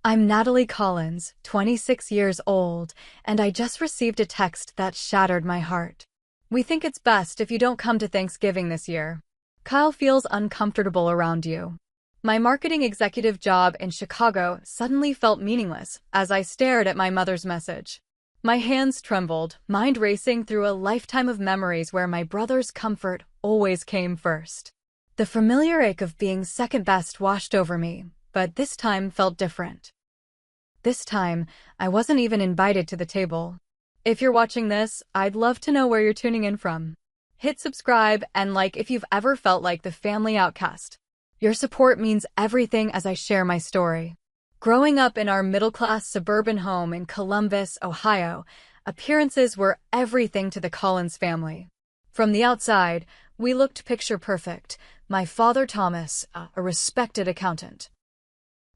I'm Natalie Collins, 26 years old, and I just received a text that shattered my heart. We think it's best if you don't come to Thanksgiving this year. Kyle feels uncomfortable around you. My marketing executive job in Chicago suddenly felt meaningless as I stared at my mother's message. My hands trembled, mind racing through a lifetime of memories where my brother's comfort always came first. The familiar ache of being second best washed over me, but this time felt different. This time, I wasn't even invited to the table. If you're watching this, I'd love to know where you're tuning in from. Hit subscribe and like if you've ever felt like the family outcast. Your support means everything as I share my story. Growing up in our middle-class suburban home in Columbus, Ohio, appearances were everything to the Collins family. From the outside, we looked picture perfect. My father Thomas, a respected accountant.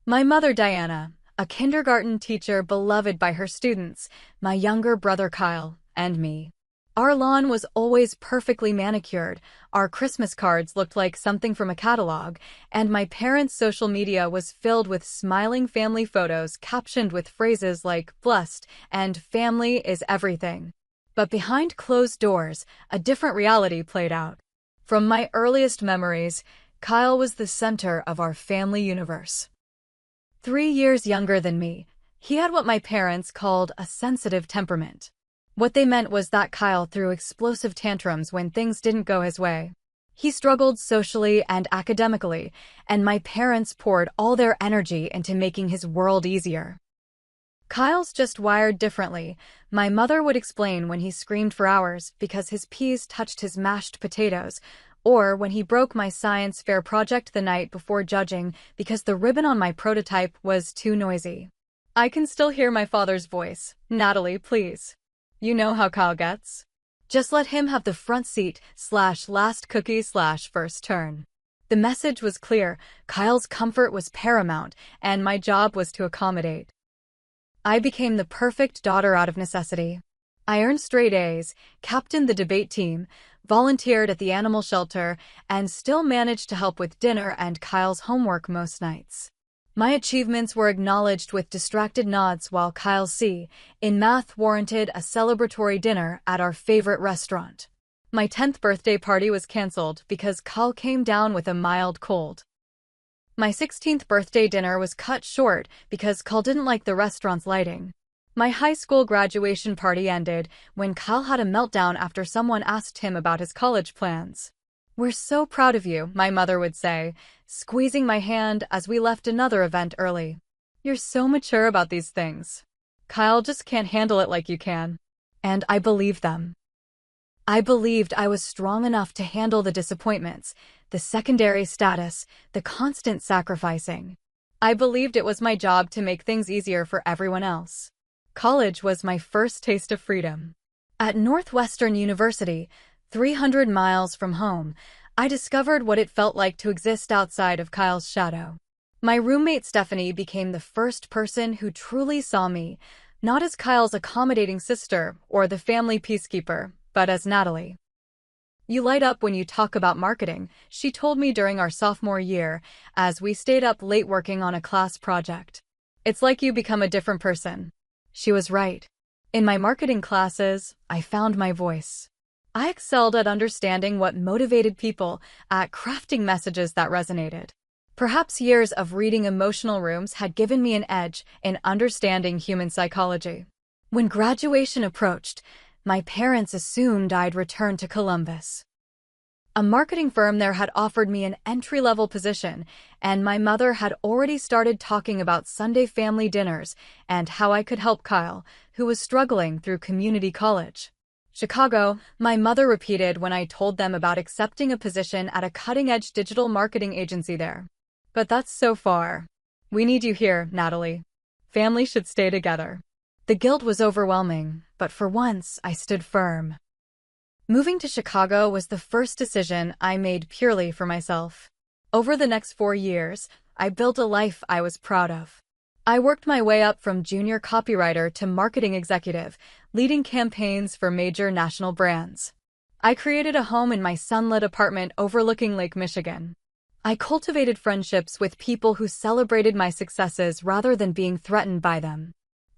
My mother Diana, a kindergarten teacher beloved by her students, my younger brother Kyle, and me. Our lawn was always perfectly manicured, our Christmas cards looked like something from a catalog, and my parents' social media was filled with smiling family photos captioned with phrases like "blessed" and "family is everything." But behind closed doors, a different reality played out. From my earliest memories, Kyle was the center of our family universe. 3 years younger than me, he had what my parents called a sensitive temperament. What they meant was that Kyle threw explosive tantrums when things didn't go his way. He struggled socially and academically, and my parents poured all their energy into making his world easier. Kyle's just wired differently, my mother would explain when he screamed for hours because his peas touched his mashed potatoes, or when he broke my science fair project the night before judging because the ribbon on my prototype was too noisy. I can still hear my father's voice. "Natalie, please. You know how Kyle gets. Just let him have the front seat / last cookie / first turn." The message was clear. Kyle's comfort was paramount, and my job was to accommodate. I became the perfect daughter out of necessity. I earned straight A's, captained the debate team, volunteered at the animal shelter, and still managed to help with dinner and Kyle's homework most nights. My achievements were acknowledged with distracted nods while Kyle's C in math warranted a celebratory dinner at our favorite restaurant. My 10th birthday party was canceled because Kyle came down with a mild cold. My 16th birthday dinner was cut short because Kyle didn't like the restaurant's lighting. My high school graduation party ended when Kyle had a meltdown after someone asked him about his college plans. "We're so proud of you," my mother would say, squeezing my hand as we left another event early. "You're so mature about these things. Kyle just can't handle it like you can." And I believed them. I believed I was strong enough to handle the disappointments, the secondary status, the constant sacrificing. I believed it was my job to make things easier for everyone else. College was my first taste of freedom. At Northwestern University, 300 miles from home, I discovered what it felt like to exist outside of Kyle's shadow. My roommate Stephanie became the first person who truly saw me, not as Kyle's accommodating sister or the family peacekeeper, but as Natalie. "You light up when you talk about marketing," she told me during our sophomore year as we stayed up late working on a class project. "It's like you become a different person." She was right. In my marketing classes, I found my voice. I excelled at understanding what motivated people, at crafting messages that resonated. Perhaps years of reading emotional rooms had given me an edge in understanding human psychology. When graduation approached, my parents assumed I'd return to Columbus. A marketing firm there had offered me an entry-level position, and my mother had already started talking about Sunday family dinners and how I could help Kyle, who was struggling through community college. "Chicago," my mother repeated when I told them about accepting a position at a cutting-edge digital marketing agency there. "But that's so far. We need you here, Natalie. Family should stay together." The guilt was overwhelming, but for once I stood firm. Moving to Chicago was the first decision I made purely for myself. Over the next 4 years, I built a life I was proud of. I worked my way up from junior copywriter to marketing executive, leading campaigns for major national brands. I created a home in my sunlit apartment overlooking Lake Michigan. I cultivated friendships with people who celebrated my successes rather than being threatened by them.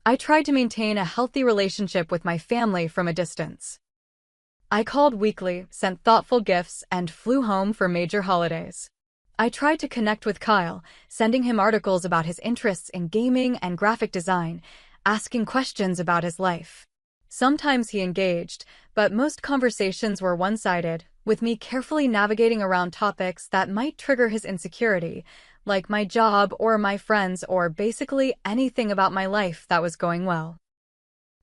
I tried to maintain a healthy relationship with my family from a distance. I called weekly, sent thoughtful gifts, and flew home for major holidays. I tried to connect with Kyle, sending him articles about his interests in gaming and graphic design, asking questions about his life. Sometimes he engaged, but most conversations were one-sided, with me carefully navigating around topics that might trigger his insecurity, like my job or my friends or basically anything about my life that was going well.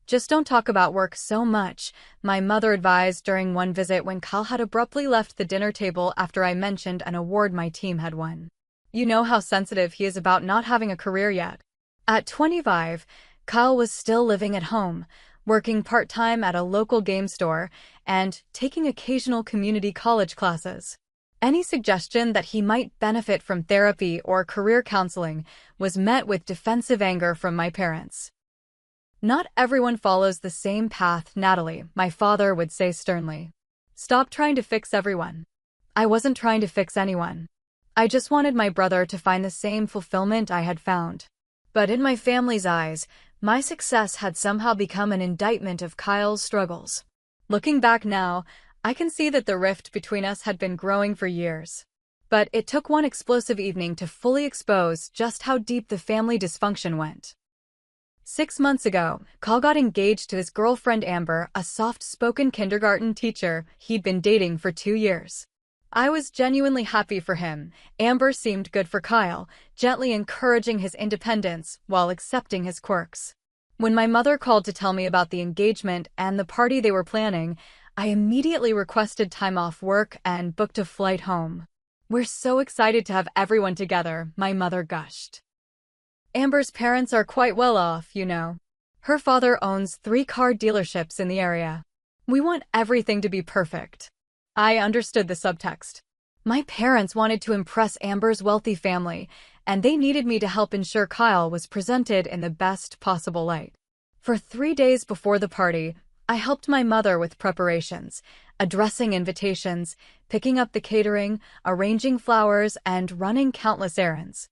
Just don't talk about work so much, my mother advised during one visit when Kyle had abruptly left the dinner table after I mentioned an award my team had won. You know how sensitive he is about not having a career yet. At 25, Kyle was still living at home, working part-time at a local game store, and taking occasional community college classes. Any suggestion that he might benefit from therapy or career counseling was met with defensive anger from my parents. Not everyone follows the same path, Natalie, my father would say sternly. Stop trying to fix everyone. I wasn't trying to fix anyone. I just wanted my brother to find the same fulfillment I had found. But in my family's eyes, my success had somehow become an indictment of Kyle's struggles. Looking back now, I can see that the rift between us had been growing for years. But it took one explosive evening to fully expose just how deep the family dysfunction went. 6 months ago, Kyle got engaged to his girlfriend Amber, a soft-spoken kindergarten teacher he'd been dating for 2 years. I was genuinely happy for him. Amber seemed good for Kyle, gently encouraging his independence while accepting his quirks. When my mother called to tell me about the engagement and the party they were planning, I immediately requested time off work and booked a flight home. We're so excited to have everyone together, my mother gushed. Amber's parents are quite well off, you know. Her father owns 3 car dealerships in the area. We want everything to be perfect. I understood the subtext. My parents wanted to impress Amber's wealthy family, and they needed me to help ensure Kyle was presented in the best possible light. For 3 days before the party, I helped my mother with preparations, addressing invitations, picking up the catering, arranging flowers, and running countless errands.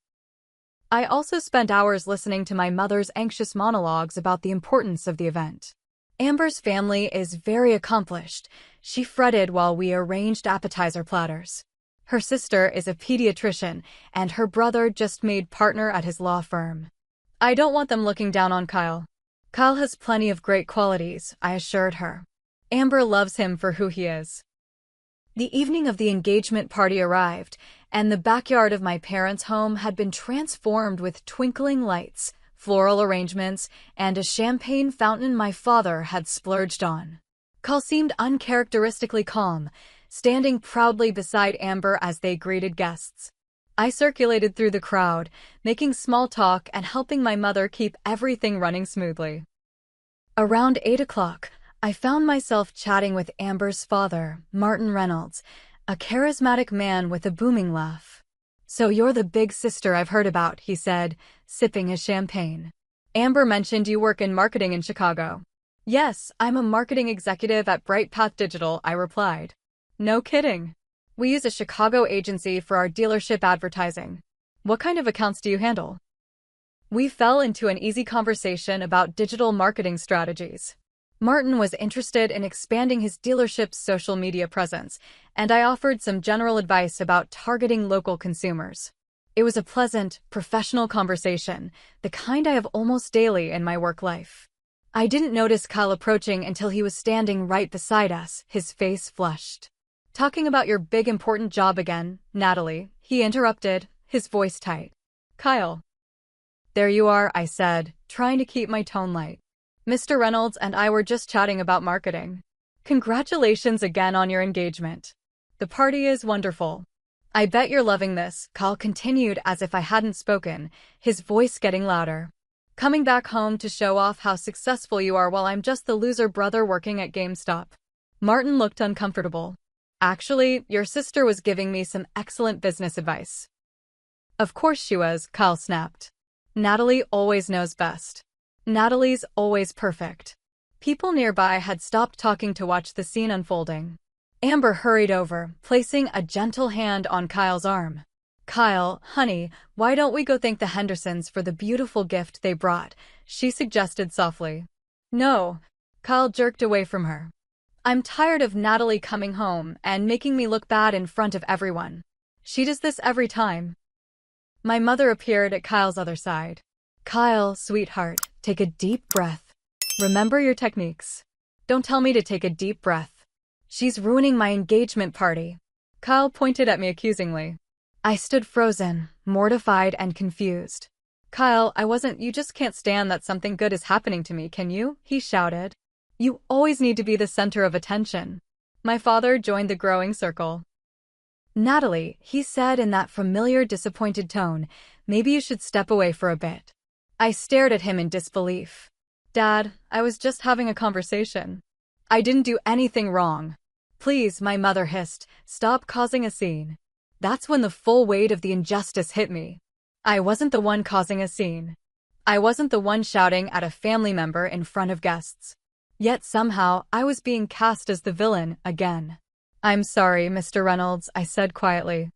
I also spent hours listening to my mother's anxious monologues about the importance of the event. Amber's family is very accomplished. She fretted while we arranged appetizer platters. Her sister is a pediatrician, and her brother just made partner at his law firm. I don't want them looking down on Kyle. Kyle has plenty of great qualities, I assured her. Amber loves him for who he is. The evening of the engagement party arrived, and the backyard of my parents' home had been transformed with twinkling lights, floral arrangements, and a champagne fountain my father had splurged on. Kyle seemed uncharacteristically calm, standing proudly beside Amber as they greeted guests. I circulated through the crowd, making small talk and helping my mother keep everything running smoothly. Around 8 o'clock, I found myself chatting with Amber's father, Martin Reynolds, a charismatic man with a booming laugh. "So you're the big sister I've heard about," he said, sipping his champagne. "Amber mentioned you work in marketing in Chicago." "Yes, I'm a marketing executive at BrightPath Digital," I replied. "No kidding. We use a Chicago agency for our dealership advertising. What kind of accounts do you handle?" We fell into an easy conversation about digital marketing strategies. Martin was interested in expanding his dealership's social media presence, and I offered some general advice about targeting local consumers. It was a pleasant, professional conversation, the kind I have almost daily in my work life. I didn't notice Kyle approaching until he was standing right beside us, his face flushed. "Talking about your big important job again, Natalie," he interrupted, his voice tight. "Kyle." "There you are," I said, trying to keep my tone light. "Mr. Reynolds and I were just chatting about marketing. Congratulations again on your engagement. The party is wonderful. I bet you're loving this," Kyle continued as if I hadn't spoken, his voice getting louder. "Coming back home to show off how successful you are while I'm just the loser brother working at GameStop." Martin looked uncomfortable. "Actually, your sister was giving me some excellent business advice." "Of course she was," Kyle snapped. "Natalie always knows best. Natalie's always perfect." People nearby had stopped talking to watch the scene unfolding. Amber hurried over, placing a gentle hand on Kyle's arm. Kyle, honey, why don't we go thank the Hendersons for the beautiful gift they brought? She suggested softly. No. Kyle jerked away from her. I'm tired of Natalie coming home and making me look bad in front of everyone. She does this every time. My mother appeared at Kyle's other side. Kyle, sweetheart, take a deep breath. Remember your techniques. Don't tell me to take a deep breath. She's ruining my engagement party. Kyle pointed at me accusingly. I stood frozen, mortified and confused. Kyle, you just can't stand that something good is happening to me, can you? He shouted. You always need to be the center of attention. My father joined the growing circle. Natalie, he said in that familiar disappointed tone, maybe you should step away for a bit. I stared at him in disbelief. Dad, I was just having a conversation. I didn't do anything wrong. Please, my mother hissed, stop causing a scene. That's when the full weight of the injustice hit me. I wasn't the one causing a scene. I wasn't the one shouting at a family member in front of guests. Yet somehow, I was being cast as the villain again. I'm sorry, Mr. Reynolds, I said quietly.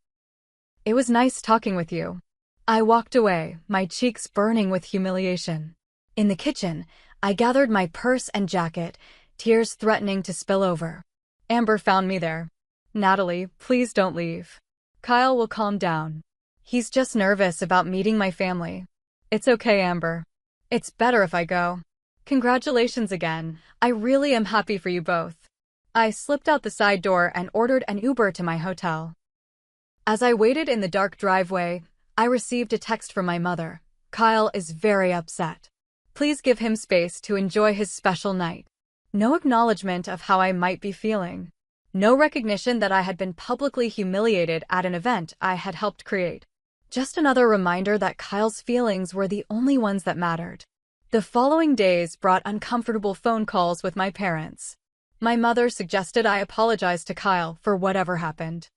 It was nice talking with you. I walked away, my cheeks burning with humiliation. In the kitchen, I gathered my purse and jacket, tears threatening to spill over. Amber found me there. Natalie, please don't leave. Kyle will calm down. He's just nervous about meeting my family. It's okay, Amber. It's better if I go. Congratulations again. I really am happy for you both. I slipped out the side door and ordered an Uber to my hotel. As I waited in the dark driveway, I received a text from my mother. Kyle is very upset. Please give him space to enjoy his special night. No acknowledgement of how I might be feeling. No recognition that I had been publicly humiliated at an event I had helped create. Just another reminder that Kyle's feelings were the only ones that mattered. The following days brought uncomfortable phone calls with my parents. My mother suggested I apologize to Kyle for whatever happened.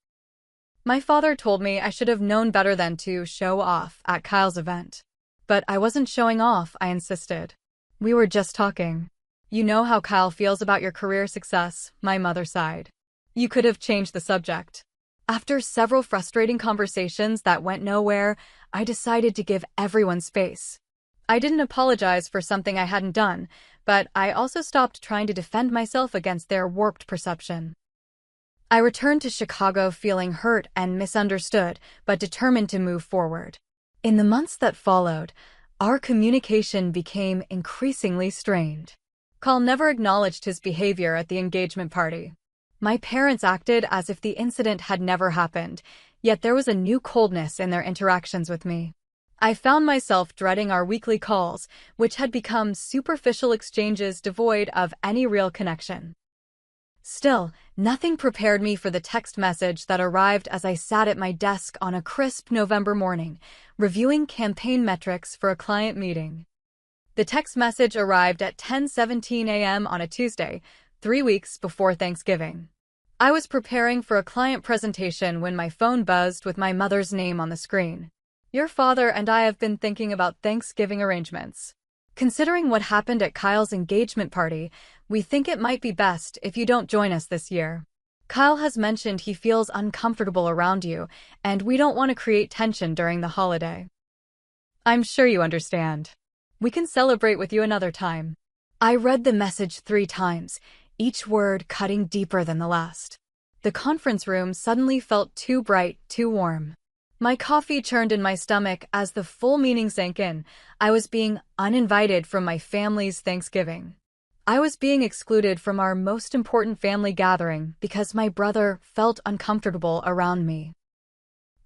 My father told me I should have known better than to show off at Kyle's event. But I wasn't showing off, I insisted. We were just talking. You know how Kyle feels about your career success, my mother sighed. You could have changed the subject. After several frustrating conversations that went nowhere, I decided to give everyone space. I didn't apologize for something I hadn't done, but I also stopped trying to defend myself against their warped perception. I returned to Chicago feeling hurt and misunderstood, but determined to move forward. In the months that followed, our communication became increasingly strained. Kyle never acknowledged his behavior at the engagement party. My parents acted as if the incident had never happened, yet there was a new coldness in their interactions with me. I found myself dreading our weekly calls, which had become superficial exchanges devoid of any real connection. Still, nothing prepared me for the text message that arrived as I sat at my desk on a crisp November morning, reviewing campaign metrics for a client meeting. The text message arrived at 10:17 a.m. on a Tuesday, 3 weeks before Thanksgiving. I was preparing for a client presentation when my phone buzzed with my mother's name on the screen. Your father and I have been thinking about Thanksgiving arrangements. Considering what happened at Kyle's engagement party, we think it might be best if you don't join us this year. Kyle has mentioned he feels uncomfortable around you, and we don't want to create tension during the holiday. I'm sure you understand. We can celebrate with you another time. I read the message 3 times, each word cutting deeper than the last. The conference room suddenly felt too bright, too warm. My coffee churned in my stomach as the full meaning sank in. I was being uninvited from my family's Thanksgiving. I was being excluded from our most important family gathering because my brother felt uncomfortable around me.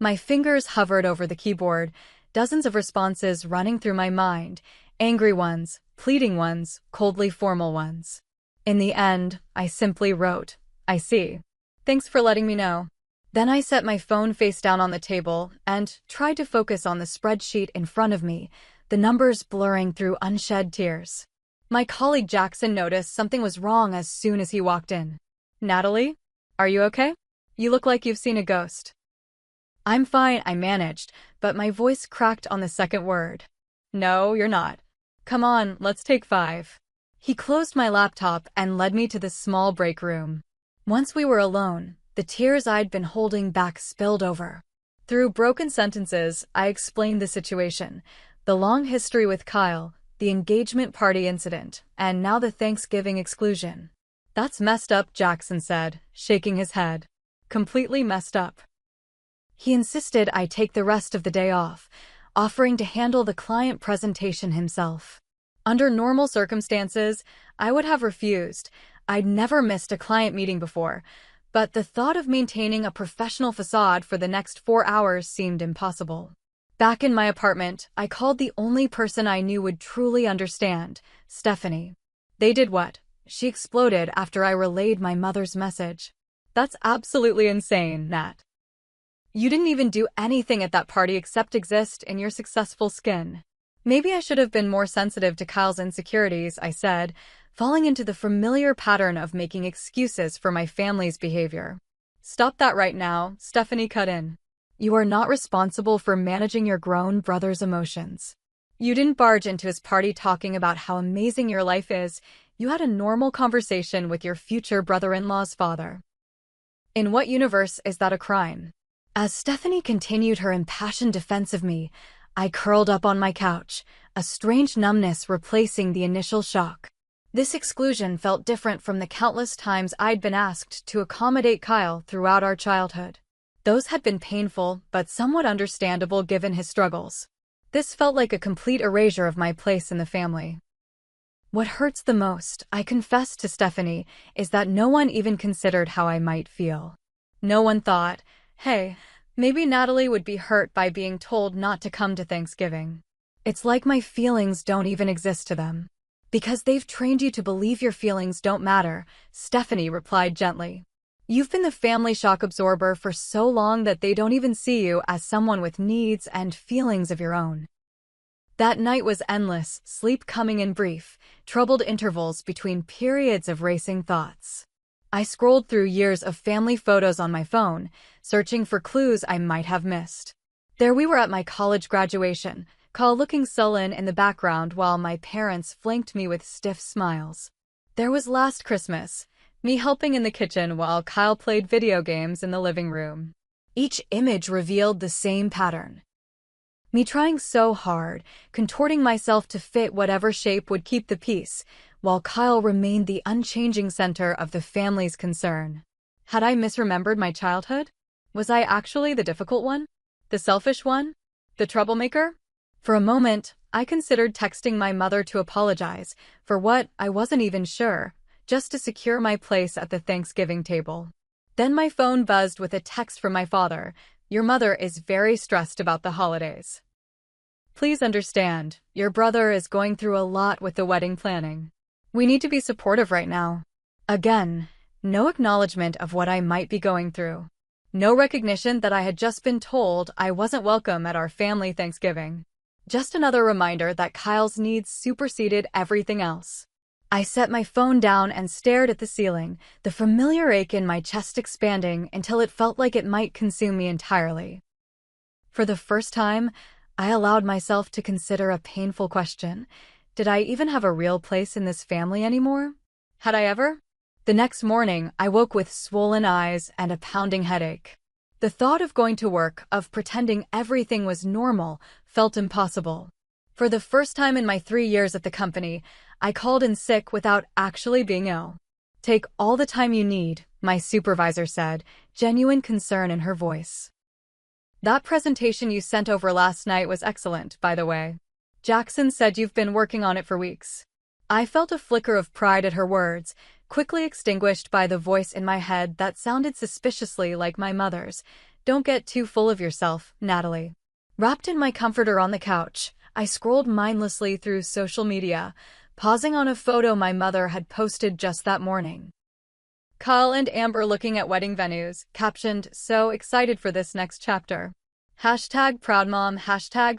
My fingers hovered over the keyboard, dozens of responses running through my mind, angry ones, pleading ones, coldly formal ones. In the end, I simply wrote, I see. Thanks for letting me know. Then I set my phone face down on the table and tried to focus on the spreadsheet in front of me, the numbers blurring through unshed tears. My colleague Jackson noticed something was wrong as soon as he walked in. Natalie? Are you okay? You look like you've seen a ghost. I'm fine, I managed, but my voice cracked on the second word. No, you're not. Come on, let's take 5. He closed my laptop and led me to the small break room. Once we were alone, the tears I'd been holding back spilled over. Through broken sentences, I explained the situation, the long history with Kyle, the engagement party incident, and now the Thanksgiving exclusion. That's messed up, Jackson said, shaking his head. Completely messed up. He insisted I take the rest of the day off, offering to handle the client presentation himself. Under normal circumstances, I would have refused. I'd never missed a client meeting before, but the thought of maintaining a professional facade for the next 4 hours seemed impossible. Back in my apartment, I called the only person I knew would truly understand, Stephanie. They did what? She exploded after I relayed my mother's message. That's absolutely insane, Nat. You didn't even do anything at that party except exist in your successful skin. Maybe I should have been more sensitive to Kyle's insecurities, I said, falling into the familiar pattern of making excuses for my family's behavior. Stop that right now, Stephanie cut in. You are not responsible for managing your grown brother's emotions. You didn't barge into his party talking about how amazing your life is. You had a normal conversation with your future brother-in-law's father. In what universe is that a crime? As Stephanie continued her impassioned defense of me, I curled up on my couch, a strange numbness replacing the initial shock. This exclusion felt different from the countless times I'd been asked to accommodate Kyle throughout our childhood. Those had been painful, but somewhat understandable given his struggles. This felt like a complete erasure of my place in the family. What hurts the most, I confessed to Stephanie, is that no one even considered how I might feel. No one thought, hey, maybe Natalie would be hurt by being told not to come to Thanksgiving. It's like my feelings don't even exist to them. Because they've trained you to believe your feelings don't matter, Stephanie replied gently. You've been the family shock absorber for so long that they don't even see you as someone with needs and feelings of your own. That night was endless, sleep coming in brief, troubled intervals between periods of racing thoughts. I scrolled through years of family photos on my phone, searching for clues I might have missed. There we were at my college graduation, Kyle looking sullen in the background while my parents flanked me with stiff smiles. There was last Christmas, me helping in the kitchen while Kyle played video games in the living room. Each image revealed the same pattern. Me trying so hard, contorting myself to fit whatever shape would keep the peace, while Kyle remained the unchanging center of the family's concern. Had I misremembered my childhood? Was I actually the difficult one? The selfish one? The troublemaker? For a moment, I considered texting my mother to apologize, for what, I wasn't even sure, just to secure my place at the Thanksgiving table. Then my phone buzzed with a text from my father. Your mother is very stressed about the holidays. Please understand, your brother is going through a lot with the wedding planning. We need to be supportive right now. Again, no acknowledgement of what I might be going through. No recognition that I had just been told I wasn't welcome at our family Thanksgiving. Just another reminder that Kyle's needs superseded everything else. I set my phone down and stared at the ceiling, the familiar ache in my chest expanding until it felt like it might consume me entirely. For the first time, I allowed myself to consider a painful question. Did I even have a real place in this family anymore? Had I ever? The next morning, I woke with swollen eyes and a pounding headache. The thought of going to work, of pretending everything was normal, felt impossible. For the first time in my 3 years at the company, I called in sick without actually being ill. Take all the time you need, my supervisor said, genuine concern in her voice. That presentation you sent over last night was excellent, by the way. Jackson said you've been working on it for weeks. I felt a flicker of pride at her words, quickly extinguished by the voice in my head that sounded suspiciously like my mother's. Don't get too full of yourself, Natalie. Wrapped in my comforter on the couch, I scrolled mindlessly through social media, pausing on a photo my mother had posted just that morning. Kyle and Amber looking at wedding venues, captioned, so excited for this next chapter. #ProudMom,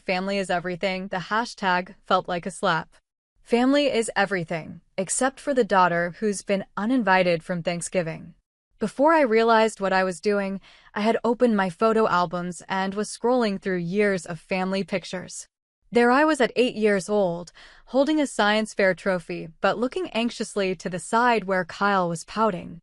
#family is everything. The hashtag felt like a slap. Family is everything, except for the daughter who's been uninvited from Thanksgiving. Before I realized what I was doing, I had opened my photo albums and was scrolling through years of family pictures. There I was at 8 years old, holding a science fair trophy, but looking anxiously to the side where Kyle was pouting.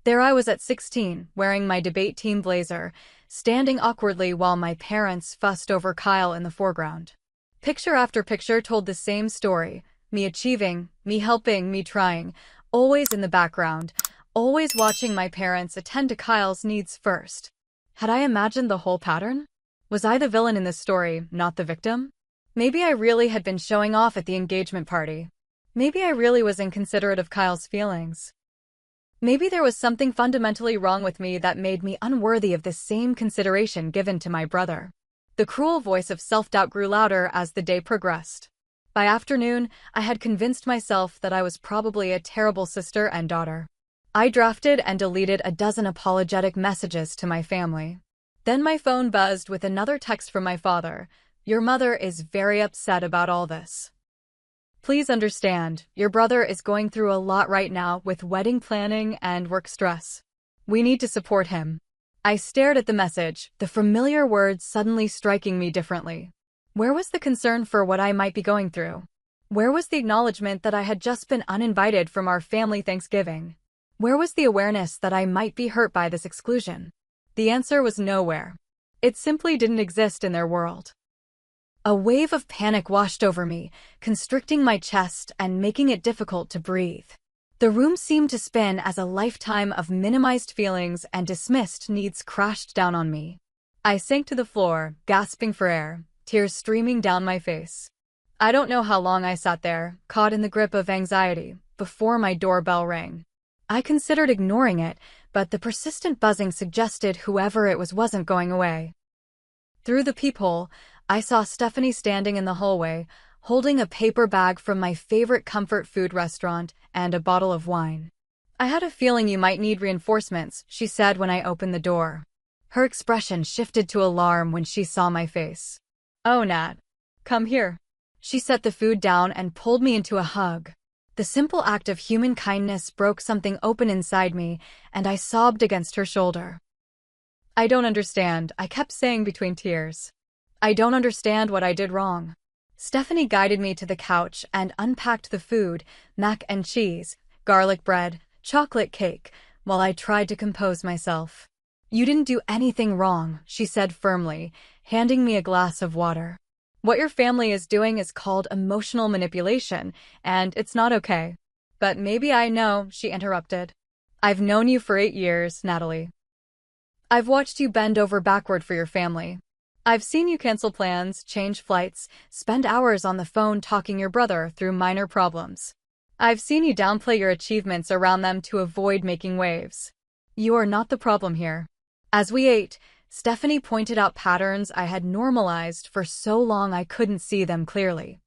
There I was at 16, wearing my debate team blazer, standing awkwardly while my parents fussed over Kyle in the foreground. Picture after picture told the same story, me achieving, me helping, me trying, always in the background, always watching my parents attend to Kyle's needs first. Had I imagined the whole pattern? Was I the villain in this story, not the victim? Maybe I really had been showing off at the engagement party. Maybe I really was inconsiderate of Kyle's feelings. Maybe there was something fundamentally wrong with me that made me unworthy of the same consideration given to my brother. The cruel voice of self-doubt grew louder as the day progressed. By afternoon, I had convinced myself that I was probably a terrible sister and daughter. I drafted and deleted a dozen apologetic messages to my family. Then my phone buzzed with another text from my father. "Your mother is very upset about all this. Please understand, your brother is going through a lot right now with wedding planning and work stress. We need to support him." I stared at the message, the familiar words suddenly striking me differently. Where was the concern for what I might be going through? Where was the acknowledgement that I had just been uninvited from our family Thanksgiving? Where was the awareness that I might be hurt by this exclusion? The answer was nowhere. It simply didn't exist in their world. A wave of panic washed over me, constricting my chest and making it difficult to breathe. The room seemed to spin as a lifetime of minimized feelings and dismissed needs crashed down on me. I sank to the floor, gasping for air, tears streaming down my face. I don't know how long I sat there, caught in the grip of anxiety, before my doorbell rang. I considered ignoring it, but the persistent buzzing suggested whoever it was wasn't going away. Through the peephole, I saw Stephanie standing in the hallway, holding a paper bag from my favorite comfort food restaurant and a bottle of wine. "I had a feeling you might need reinforcements," she said when I opened the door. Her expression shifted to alarm when she saw my face. "Oh, Nat. Come here." She set the food down and pulled me into a hug. The simple act of human kindness broke something open inside me, and I sobbed against her shoulder. "I don't understand," I kept saying between tears. "I don't understand what I did wrong." Stephanie guided me to the couch and unpacked the food, mac and cheese, garlic bread, chocolate cake, while I tried to compose myself. "You didn't do anything wrong," she said firmly, handing me a glass of water. "What your family is doing is called emotional manipulation, and it's not okay." "But maybe I know," she interrupted. "I've known you for 8 years, Natalie. I've watched you bend over backward for your family. I've seen you cancel plans, change flights, spend hours on the phone talking your brother through minor problems. I've seen you downplay your achievements around them to avoid making waves. You are not the problem here." As we ate, Stephanie pointed out patterns I had normalized for so long I couldn't see them clearly.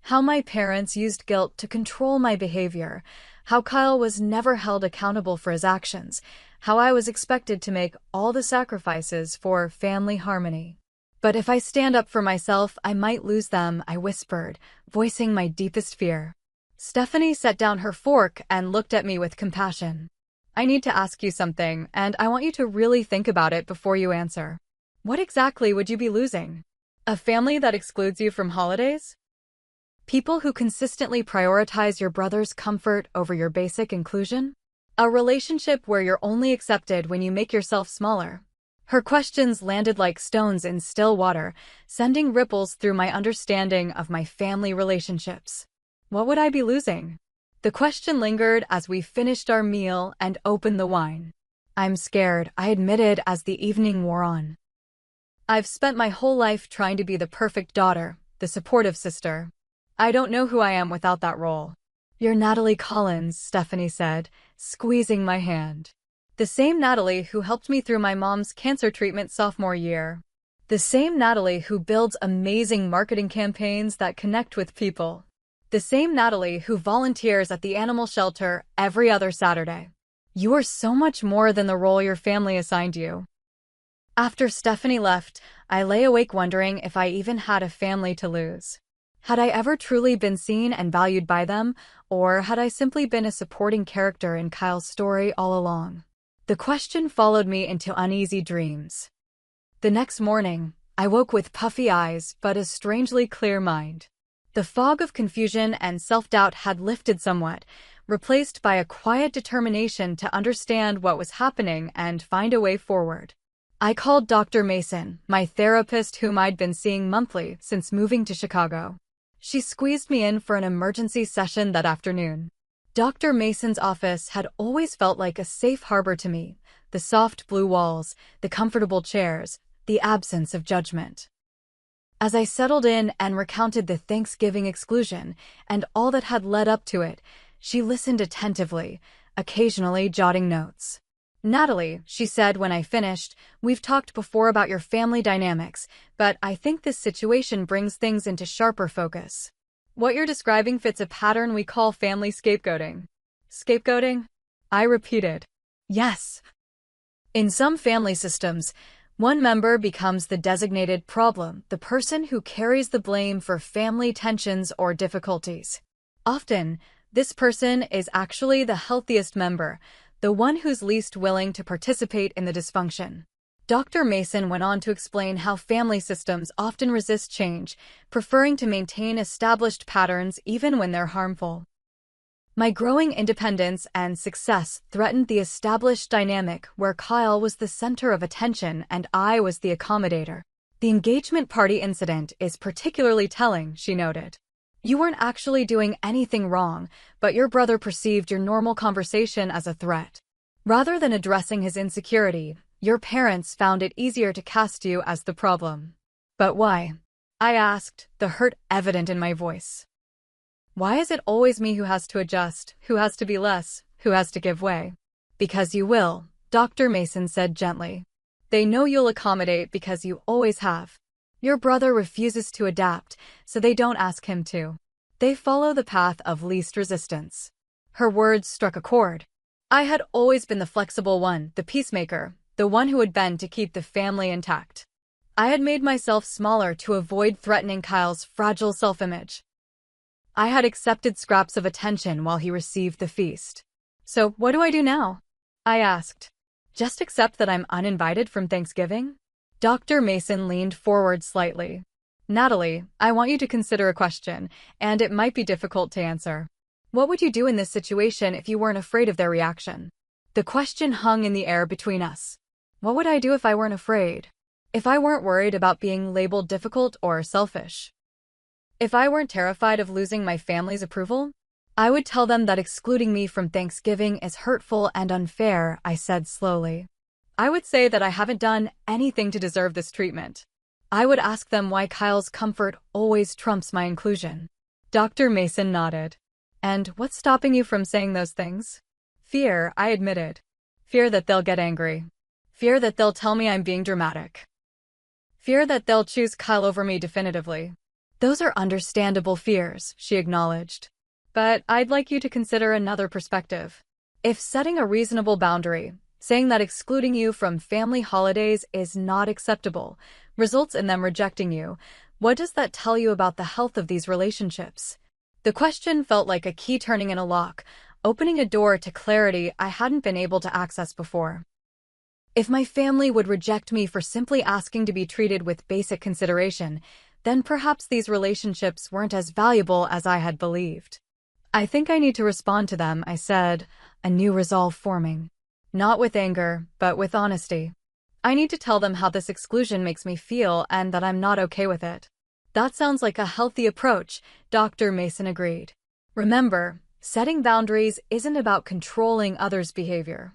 How my parents used guilt to control my behavior, how Kyle was never held accountable for his actions, how I was expected to make all the sacrifices for family harmony. "But if I stand up for myself, I might lose them," I whispered, voicing my deepest fear. Stephanie set down her fork and looked at me with compassion. "I need to ask you something, and I want you to really think about it before you answer. What exactly would you be losing? A family that excludes you from holidays? People who consistently prioritize your brother's comfort over your basic inclusion? A relationship where you're only accepted when you make yourself smaller?" Her questions landed like stones in still water, sending ripples through my understanding of my family relationships. What would I be losing? The question lingered as we finished our meal and opened the wine. "I'm scared," I admitted as the evening wore on. "I've spent my whole life trying to be the perfect daughter, the supportive sister. I don't know who I am without that role." "You're Natalie Collins," Stephanie said, squeezing my hand. "The same Natalie who helped me through my mom's cancer treatment sophomore year. The same Natalie who builds amazing marketing campaigns that connect with people. The same Natalie who volunteers at the animal shelter every other Saturday. You are so much more than the role your family assigned you." After Stephanie left, I lay awake wondering if I even had a family to lose. Had I ever truly been seen and valued by them, or had I simply been a supporting character in Kyle's story all along? The question followed me into uneasy dreams. The next morning, I woke with puffy eyes but a strangely clear mind. The fog of confusion and self-doubt had lifted somewhat, replaced by a quiet determination to understand what was happening and find a way forward. I called Dr. Mason, my therapist whom I'd been seeing monthly since moving to Chicago. She squeezed me in for an emergency session that afternoon. Dr. Mason's office had always felt like a safe harbor to me, the soft blue walls, the comfortable chairs, the absence of judgment. As I settled in and recounted the Thanksgiving exclusion and all that had led up to it, she listened attentively, occasionally jotting notes. "Natalie," she said when I finished, "we've talked before about your family dynamics, but I think this situation brings things into sharper focus. What you're describing fits a pattern we call family scapegoating." Scapegoating? I repeated. Yes. In some family systems, one member becomes the designated problem, the person who carries the blame for family tensions or difficulties. Often, this person is actually the healthiest member, the one who's least willing to participate in the dysfunction. Dr. Mason went on to explain how family systems often resist change, preferring to maintain established patterns even when they're harmful. My growing independence and success threatened the established dynamic where Kyle was the center of attention and I was the accommodator. "The engagement party incident is particularly telling," she noted. "You weren't actually doing anything wrong, but your brother perceived your normal conversation as a threat. Rather than addressing his insecurity, your parents found it easier to cast you as the problem." "But why?" I asked, the hurt evident in my voice. "Why is it always me who has to adjust, who has to be less, who has to give way?" "Because you will," Dr. Mason said gently. "They know you'll accommodate because you always have. Your brother refuses to adapt, so they don't ask him to. They follow the path of least resistance." Her words struck a chord. I had always been the flexible one, the peacemaker, the one who would bend to keep the family intact. I had made myself smaller to avoid threatening Kyle's fragile self-image. I had accepted scraps of attention while he received the feast. "So what do I do now?" I asked. "Just accept that I'm uninvited from Thanksgiving?" Dr. Mason leaned forward slightly. "Natalie, I want you to consider a question, and it might be difficult to answer. What would you do in this situation if you weren't afraid of their reaction?" The question hung in the air between us. What would I do if I weren't afraid? If I weren't worried about being labeled difficult or selfish? If I weren't terrified of losing my family's approval? "I would tell them that excluding me from Thanksgiving is hurtful and unfair," I said slowly. "I would say that I haven't done anything to deserve this treatment. I would ask them why Kyle's comfort always trumps my inclusion." Dr. Mason nodded. "And what's stopping you from saying those things?" "Fear," I admitted. "Fear that they'll get angry. Fear that they'll tell me I'm being dramatic. Fear that they'll choose Kyle over me definitively." "Those are understandable fears," she acknowledged. "But I'd like you to consider another perspective. If setting a reasonable boundary, saying that excluding you from family holidays is not acceptable, results in them rejecting you, what does that tell you about the health of these relationships?" The question felt like a key turning in a lock, opening a door to clarity I hadn't been able to access before. If my family would reject me for simply asking to be treated with basic consideration, then perhaps these relationships weren't as valuable as I had believed. "I think I need to respond to them," I said, a new resolve forming. "Not with anger, but with honesty. I need to tell them how this exclusion makes me feel and that I'm not okay with it." "That sounds like a healthy approach," Dr. Mason agreed. "Remember, setting boundaries isn't about controlling others' behavior.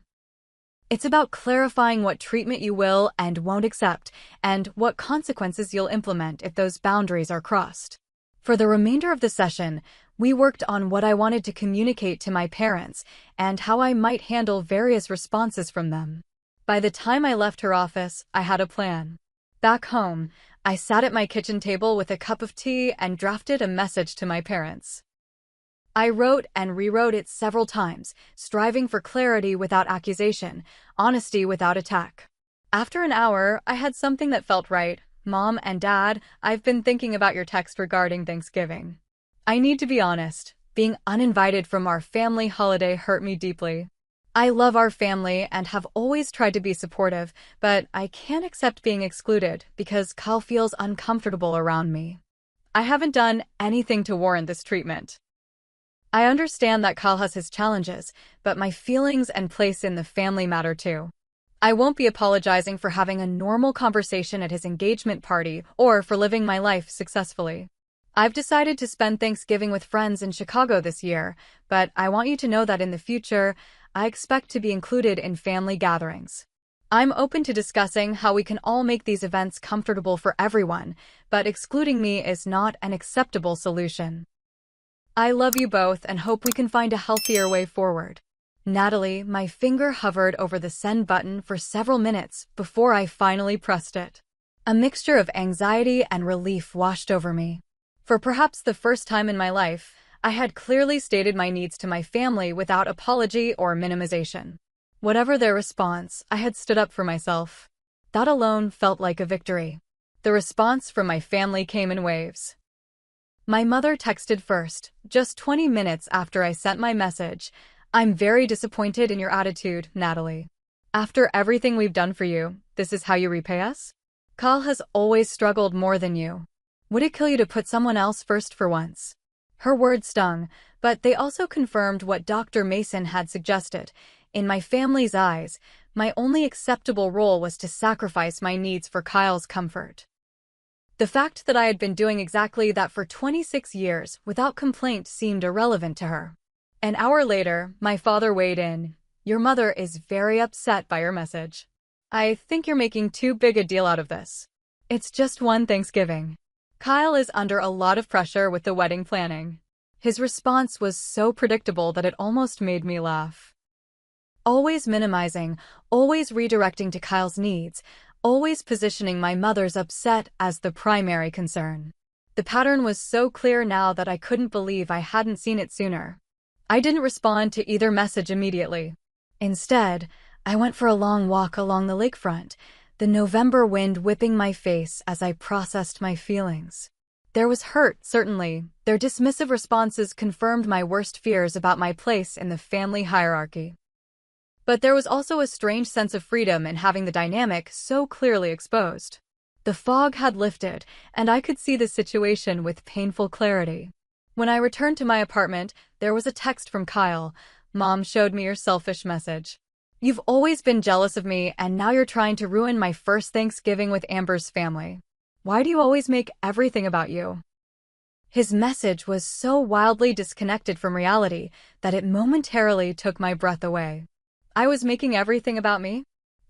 It's about clarifying what treatment you will and won't accept, and what consequences you'll implement if those boundaries are crossed." For the remainder of the session, we worked on what I wanted to communicate to my parents and how I might handle various responses from them. By the time I left her office, I had a plan. Back home, I sat at my kitchen table with a cup of tea and drafted a message to my parents. I wrote and rewrote it several times, striving for clarity without accusation, honesty without attack. After an hour, I had something that felt right. "Mom and Dad, I've been thinking about your text regarding Thanksgiving. I need to be honest. Being uninvited from our family holiday hurt me deeply. I love our family and have always tried to be supportive, but I can't accept being excluded because Kyle feels uncomfortable around me. I haven't done anything to warrant this treatment. I understand that Kyle has his challenges, but my feelings and place in the family matter too. I won't be apologizing for having a normal conversation at his engagement party or for living my life successfully. I've decided to spend Thanksgiving with friends in Chicago this year, but I want you to know that in the future, I expect to be included in family gatherings. I'm open to discussing how we can all make these events comfortable for everyone, but excluding me is not an acceptable solution. I love you both and hope we can find a healthier way forward. Natalie, my finger hovered over the send button for several minutes before I finally pressed it. A mixture of anxiety and relief washed over me. For perhaps the first time in my life, I had clearly stated my needs to my family without apology or minimization. Whatever their response, I had stood up for myself. That alone felt like a victory. The response from my family came in waves. My mother texted first, just 20 minutes after I sent my message. "I'm very disappointed in your attitude, Natalie. After everything we've done for you, this is how you repay us? Kyle has always struggled more than you. Would it kill you to put someone else first for once?" Her words stung, but they also confirmed what Dr. Mason had suggested. In my family's eyes, my only acceptable role was to sacrifice my needs for Kyle's comfort. The fact that I had been doing exactly that for 26 years without complaint seemed irrelevant to her. An hour later, my father weighed in. "Your mother is very upset by your message. I think you're making too big a deal out of this. It's just one Thanksgiving. Kyle is under a lot of pressure with the wedding planning." His response was so predictable that it almost made me laugh. Always minimizing, always redirecting to Kyle's needs, always positioning my mother's upset as the primary concern. The pattern was so clear now that I couldn't believe I hadn't seen it sooner. I didn't respond to either message immediately. Instead, I went for a long walk along the lakefront, the November wind whipping my face as I processed my feelings. There was hurt, certainly. Their dismissive responses confirmed my worst fears about my place in the family hierarchy. But there was also a strange sense of freedom in having the dynamic so clearly exposed. The fog had lifted, and I could see the situation with painful clarity. When I returned to my apartment, there was a text from Kyle. "Mom showed me your selfish message. You've always been jealous of me, and now you're trying to ruin my first Thanksgiving with Amber's family. Why do you always make everything about you?" His message was so wildly disconnected from reality that it momentarily took my breath away. I was making everything about me?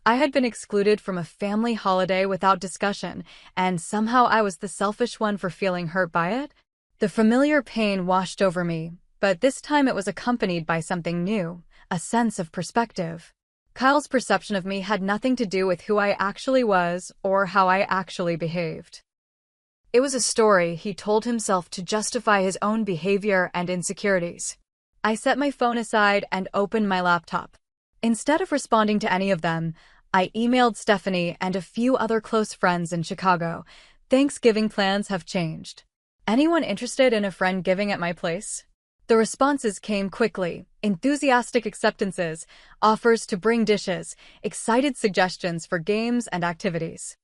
I had been excluded from a family holiday without discussion, and somehow I was the selfish one for feeling hurt by it? The familiar pain washed over me, but this time it was accompanied by something new, a sense of perspective. Kyle's perception of me had nothing to do with who I actually was or how I actually behaved. It was a story he told himself to justify his own behavior and insecurities. I set my phone aside and opened my laptop. Instead of responding to any of them, I emailed Stephanie and a few other close friends in Chicago. "Thanksgiving plans have changed. Anyone interested in a friend giving at my place?" The responses came quickly: enthusiastic acceptances, offers to bring dishes, excited suggestions for games and activities.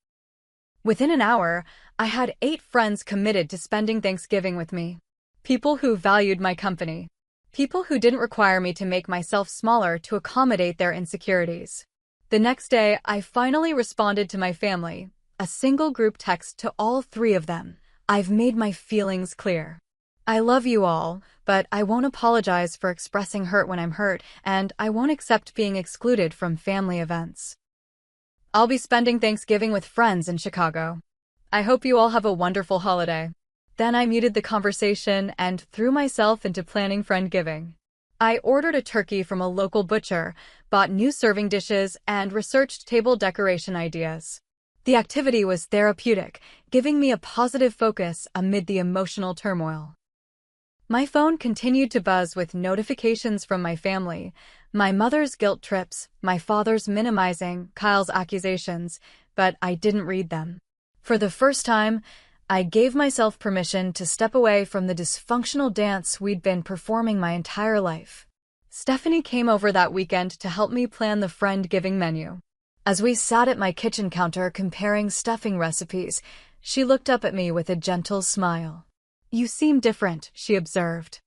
Within an hour, I had 8 friends committed to spending Thanksgiving with me. People who valued my company. People who didn't require me to make myself smaller to accommodate their insecurities. The next day, I finally responded to my family, a single group text to all 3 of them. "I've made my feelings clear. I love you all, but I won't apologize for expressing hurt when I'm hurt, and I won't accept being excluded from family events. I'll be spending Thanksgiving with friends in Chicago. I hope you all have a wonderful holiday." Then I muted the conversation and threw myself into planning friend-giving. I ordered a turkey from a local butcher, bought new serving dishes, and researched table decoration ideas. The activity was therapeutic, giving me a positive focus amid the emotional turmoil. My phone continued to buzz with notifications from my family, my mother's guilt trips, my father's minimizing, Kyle's accusations, but I didn't read them. For the first time, I gave myself permission to step away from the dysfunctional dance we'd been performing my entire life. Stephanie came over that weekend to help me plan the friend-giving menu. As we sat at my kitchen counter comparing stuffing recipes, she looked up at me with a gentle smile. "You seem different," she observed.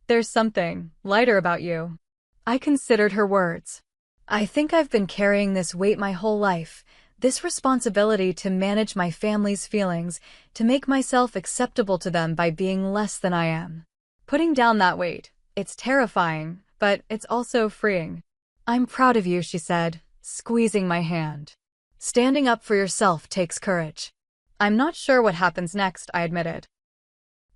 "There's something lighter about you." I considered her words. I think I've been carrying this weight my whole life, this responsibility to manage my family's feelings, to make myself acceptable to them by being less than I am. Putting down that weight, it's terrifying, but it's also freeing. I'm proud of you, she said, squeezing my hand. Standing up for yourself takes courage. I'm not sure what happens next, I admitted.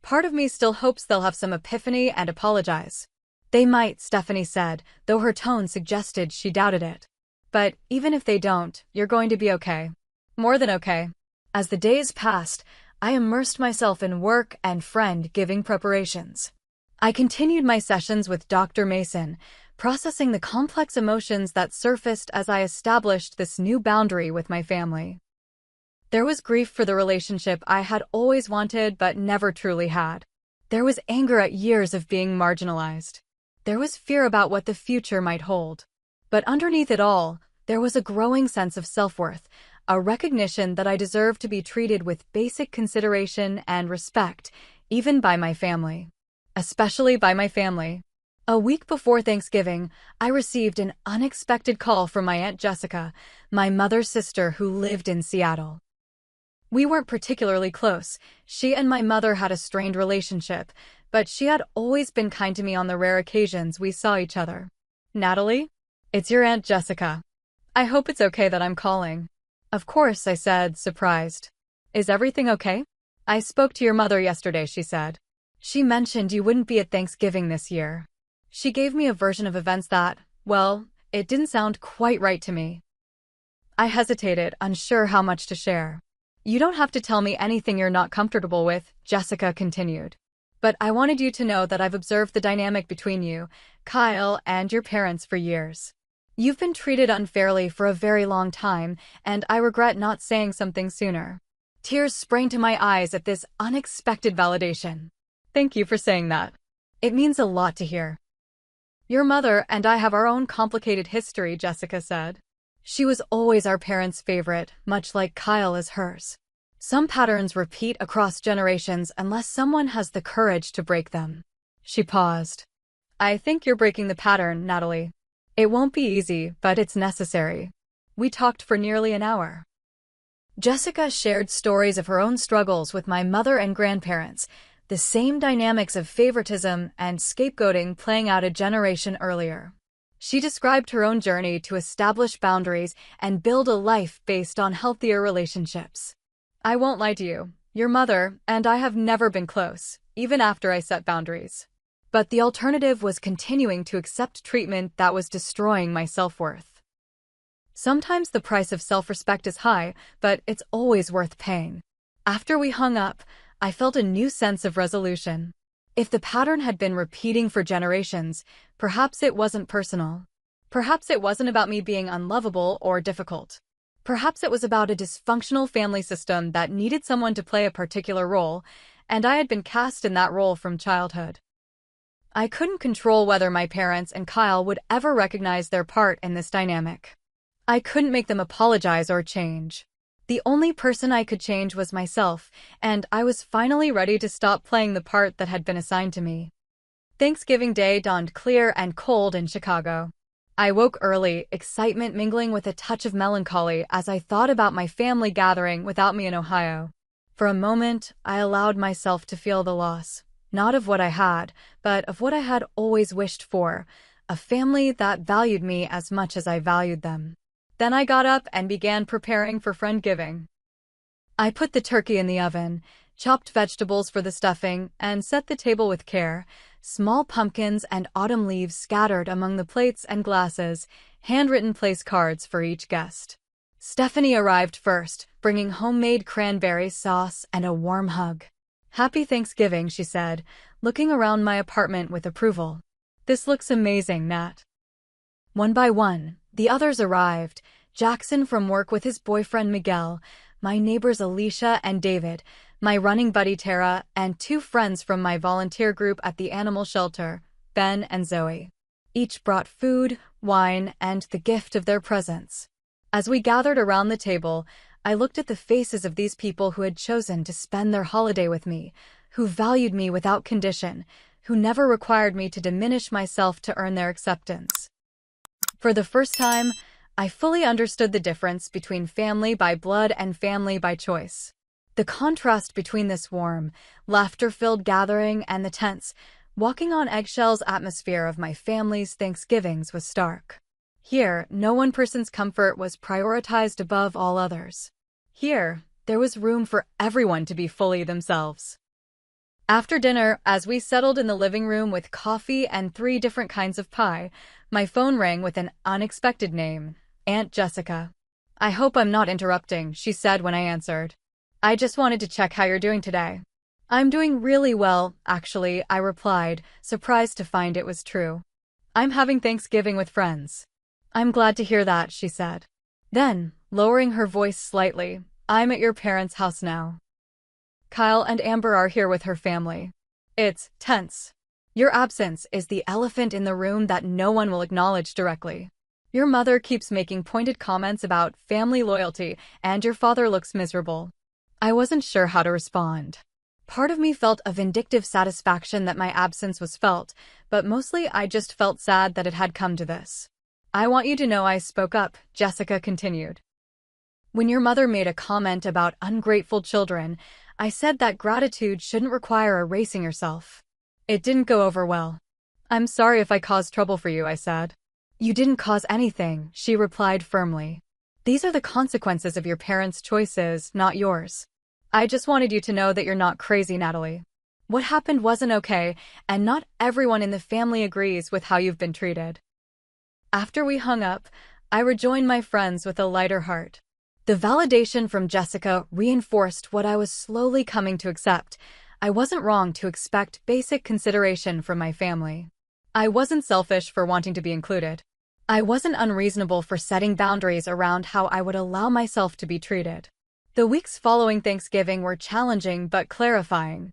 Part of me still hopes they'll have some epiphany and apologize. They might, Stephanie said, though her tone suggested she doubted it. But even if they don't, you're going to be okay. More than okay. As the days passed, I immersed myself in work and friend-giving preparations. I continued my sessions with Dr. Mason, processing the complex emotions that surfaced as I established this new boundary with my family. There was grief for the relationship I had always wanted but never truly had. There was anger at years of being marginalized. There was fear about what the future might hold. But underneath it all, there was a growing sense of self-worth, a recognition that I deserved to be treated with basic consideration and respect, even by my family. Especially by my family. A week before Thanksgiving, I received an unexpected call from my Aunt Jessica, my mother's sister who lived in Seattle. We weren't particularly close. She and my mother had a strained relationship, but she had always been kind to me on the rare occasions we saw each other. Natalie? It's your Aunt Jessica. I hope it's okay that I'm calling. Of course, I said, surprised. Is everything okay? I spoke to your mother yesterday, she said. She mentioned you wouldn't be at Thanksgiving this year. She gave me a version of events that, well, it didn't sound quite right to me. I hesitated, unsure how much to share. You don't have to tell me anything you're not comfortable with, Jessica continued. But I wanted you to know that I've observed the dynamic between you, Kyle, and your parents for years. You've been treated unfairly for a very long time, and I regret not saying something sooner. Tears sprang to my eyes at this unexpected validation. Thank you for saying that. It means a lot to hear. Your mother and I have our own complicated history, Jessica said. She was always our parents' favorite, much like Kyle is hers. Some patterns repeat across generations unless someone has the courage to break them. She paused. I think you're breaking the pattern, Natalie. It won't be easy, but it's necessary. We talked for nearly an hour. Jessica shared stories of her own struggles with my mother and grandparents, the same dynamics of favoritism and scapegoating playing out a generation earlier. She described her own journey to establish boundaries and build a life based on healthier relationships. I won't lie to you, your mother and I have never been close, even after I set boundaries. But the alternative was continuing to accept treatment that was destroying my self-worth. Sometimes the price of self-respect is high, but it's always worth paying. After we hung up, I felt a new sense of resolution. If the pattern had been repeating for generations, perhaps it wasn't personal. Perhaps it wasn't about me being unlovable or difficult. Perhaps it was about a dysfunctional family system that needed someone to play a particular role, and I had been cast in that role from childhood. I couldn't control whether my parents and Kyle would ever recognize their part in this dynamic. I couldn't make them apologize or change. The only person I could change was myself, and I was finally ready to stop playing the part that had been assigned to me. Thanksgiving Day dawned clear and cold in Chicago. I woke early, excitement mingling with a touch of melancholy as I thought about my family gathering without me in Ohio. For a moment, I allowed myself to feel the loss, not of what I had, but of what I had always wished for, a family that valued me as much as I valued them. Then I got up and began preparing for Friendsgiving. I put the turkey in the oven, chopped vegetables for the stuffing, and set the table with care, small pumpkins and autumn leaves scattered among the plates and glasses, handwritten place cards for each guest. Stephanie arrived first, bringing homemade cranberry sauce and a warm hug. Happy Thanksgiving, she said, looking around my apartment with approval. This looks amazing, Nat. One by one, the others arrived, Jackson from work with his boyfriend Miguel, my neighbors Alicia and David, my running buddy Tara, and 2 friends from my volunteer group at the animal shelter, Ben and Zoe. Each brought food, wine, and the gift of their presence. As we gathered around the table, I looked at the faces of these people who had chosen to spend their holiday with me, who valued me without condition, who never required me to diminish myself to earn their acceptance. For the first time, I fully understood the difference between family by blood and family by choice. The contrast between this warm, laughter-filled gathering and the tense, walking on eggshells atmosphere of my family's Thanksgivings was stark. Here, no one person's comfort was prioritized above all others. Here, there was room for everyone to be fully themselves. After dinner, as we settled in the living room with coffee and 3 different kinds of pie, my phone rang with an unexpected name, Aunt Jessica. "I hope I'm not interrupting," she said when I answered. "I just wanted to check how you're doing today." "I'm doing really well, actually," I replied, surprised to find it was true. "I'm having Thanksgiving with friends." "I'm glad to hear that," she said. Then, lowering her voice slightly, "I'm at your parents' house now. Kyle and Amber are here with her family. It's tense. Your absence is the elephant in the room that no one will acknowledge directly. Your mother keeps making pointed comments about family loyalty, and your father looks miserable." I wasn't sure how to respond. Part of me felt a vindictive satisfaction that my absence was felt, but mostly I just felt sad that it had come to this. "I want you to know I spoke up," Jessica continued. "When your mother made a comment about ungrateful children, I said that gratitude shouldn't require erasing yourself. It didn't go over well. I'm sorry if I caused trouble for you," I said. "You didn't cause anything," she replied firmly. "These are the consequences of your parents' choices, not yours. I just wanted you to know that you're not crazy, Natalie. What happened wasn't okay, and not everyone in the family agrees with how you've been treated." After we hung up, I rejoined my friends with a lighter heart. The validation from Jessica reinforced what I was slowly coming to accept. I wasn't wrong to expect basic consideration from my family. I wasn't selfish for wanting to be included. I wasn't unreasonable for setting boundaries around how I would allow myself to be treated. The weeks following Thanksgiving were challenging but clarifying.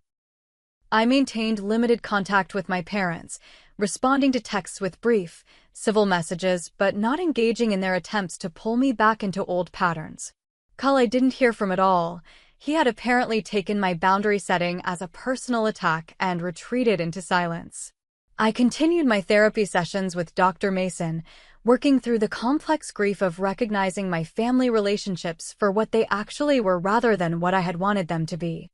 I maintained limited contact with my parents, responding to texts with brief, civil messages but not engaging in their attempts to pull me back into old patterns. Kyle I didn't hear from at all. He had apparently taken my boundary setting as a personal attack and retreated into silence. I continued my therapy sessions with Dr. Mason, working through the complex grief of recognizing my family relationships for what they actually were rather than what I had wanted them to be.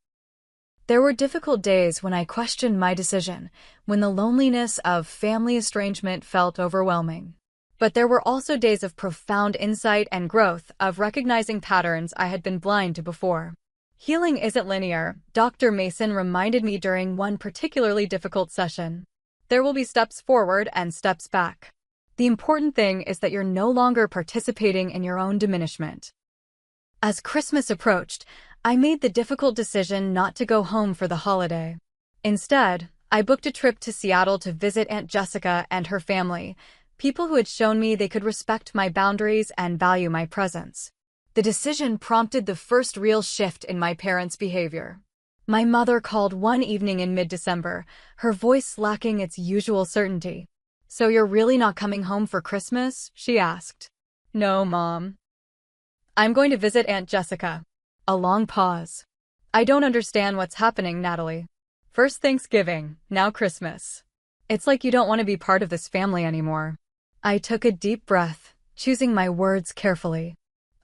There were difficult days when I questioned my decision, when the loneliness of family estrangement felt overwhelming. But there were also days of profound insight and growth, of recognizing patterns I had been blind to before. Healing isn't linear, Dr. Mason reminded me during one particularly difficult session. There will be steps forward and steps back. The important thing is that you're no longer participating in your own diminishment. As Christmas approached, I made the difficult decision not to go home for the holiday. Instead, I booked a trip to Seattle to visit Aunt Jessica and her family, people who had shown me they could respect my boundaries and value my presence. The decision prompted the first real shift in my parents' behavior. My mother called one evening in mid-December, her voice lacking its usual certainty. "So you're really not coming home for Christmas?" she asked. "No, Mom. I'm going to visit Aunt Jessica." A long pause. "I don't understand what's happening, Natalie. First Thanksgiving, now Christmas. It's like you don't want to be part of this family anymore." I took a deep breath, choosing my words carefully.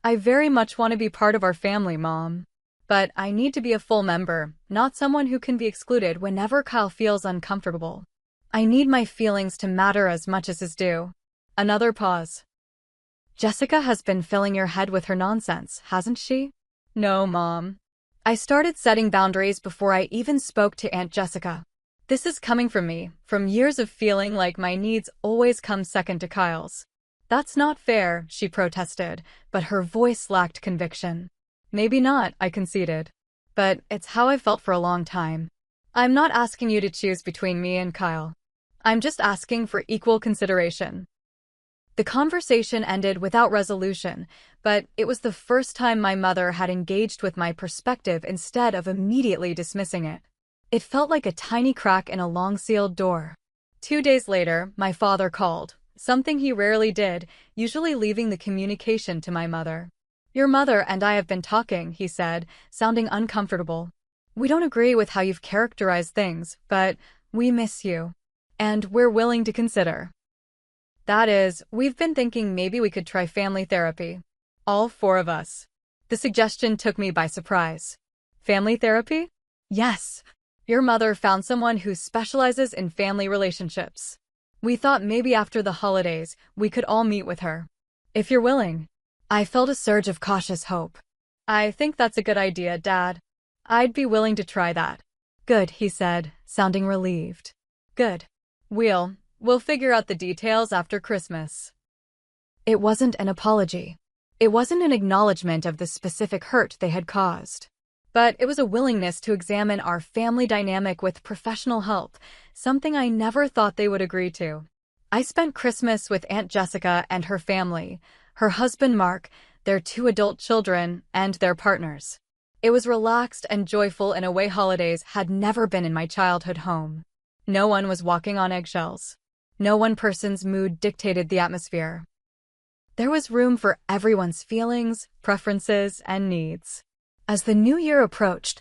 "I very much want to be part of our family, Mom. But I need to be a full member, not someone who can be excluded whenever Kyle feels uncomfortable. I need my feelings to matter as much as his do." Another pause. "Jessica has been filling your head with her nonsense, hasn't she?" "No, Mom. I started setting boundaries before I even spoke to Aunt Jessica. This is coming from me, from years of feeling like my needs always come second to Kyle's." "That's not fair," she protested, but her voice lacked conviction. "Maybe not," I conceded. "But it's how I felt for a long time. I'm not asking you to choose between me and Kyle. I'm just asking for equal consideration." The conversation ended without resolution, but it was the first time my mother had engaged with my perspective instead of immediately dismissing it. It felt like a tiny crack in a long-sealed door. 2 days later, my father called, something he rarely did, usually leaving the communication to my mother. "Your mother and I have been talking," he said, sounding uncomfortable. "We don't agree with how you've characterized things, but we miss you. And we're willing to consider." That is, we've been thinking maybe we could try family therapy. All four of us. The suggestion took me by surprise. Family therapy? Yes. Your mother found someone who specializes in family relationships. We thought maybe after the holidays, we could all meet with her. If you're willing. I felt a surge of cautious hope. I think that's a good idea, Dad. I'd be willing to try that. Good, he said, sounding relieved. Good. We'll figure out the details after Christmas. It wasn't an apology. It wasn't an acknowledgement of the specific hurt they had caused. But it was a willingness to examine our family dynamic with professional help, something I never thought they would agree to. I spent Christmas with Aunt Jessica and her family, her husband Mark, their 2 adult children, and their partners. It was relaxed and joyful in a way holidays had never been in my childhood home. No one was walking on eggshells. No one person's mood dictated the atmosphere. There was room for everyone's feelings, preferences, and needs. As the new year approached,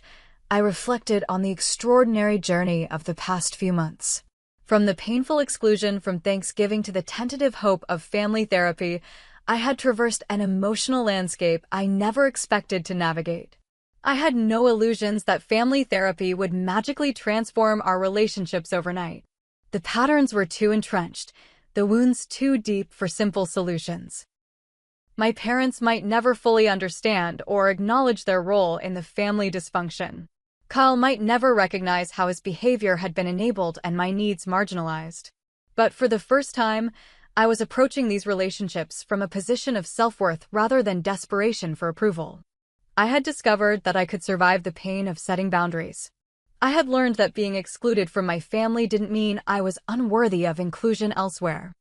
I reflected on the extraordinary journey of the past few months. From the painful exclusion from Thanksgiving to the tentative hope of family therapy, I had traversed an emotional landscape I never expected to navigate. I had no illusions that family therapy would magically transform our relationships overnight. The patterns were too entrenched, the wounds too deep for simple solutions. My parents might never fully understand or acknowledge their role in the family dysfunction. Kyle might never recognize how his behavior had been enabled and my needs marginalized. But for the first time, I was approaching these relationships from a position of self-worth rather than desperation for approval. I had discovered that I could survive the pain of setting boundaries. I had learned that being excluded from my family didn't mean I was unworthy of inclusion elsewhere.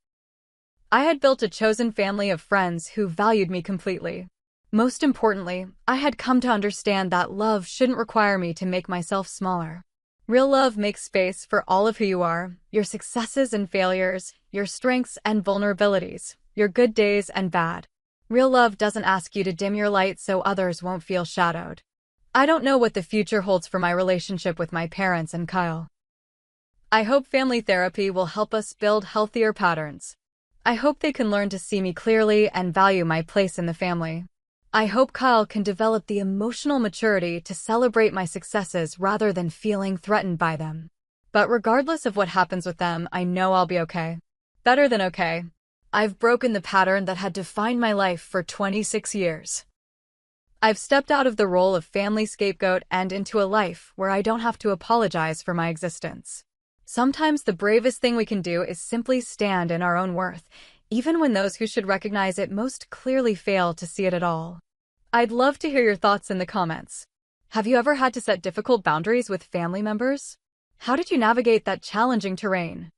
I had built a chosen family of friends who valued me completely. Most importantly, I had come to understand that love shouldn't require me to make myself smaller. Real love makes space for all of who you are, your successes and failures, your strengths and vulnerabilities, your good days and bad. Real love doesn't ask you to dim your light so others won't feel shadowed. I don't know what the future holds for my relationship with my parents and Kyle. I hope family therapy will help us build healthier patterns. I hope they can learn to see me clearly and value my place in the family. I hope Kyle can develop the emotional maturity to celebrate my successes rather than feeling threatened by them. But regardless of what happens with them, I know I'll be okay. Better than okay. I've broken the pattern that had defined my life for 26 years. I've stepped out of the role of family scapegoat and into a life where I don't have to apologize for my existence. Sometimes the bravest thing we can do is simply stand in our own worth, even when those who should recognize it most clearly fail to see it at all. I'd love to hear your thoughts in the comments. Have you ever had to set difficult boundaries with family members? How did you navigate that challenging terrain?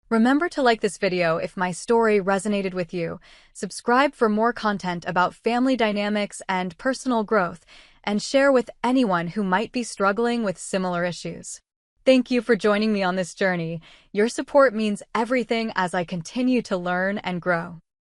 Remember to like this video if my story resonated with you, subscribe for more content about family dynamics and personal growth, and share with anyone who might be struggling with similar issues. Thank you for joining me on this journey. Your support means everything as I continue to learn and grow.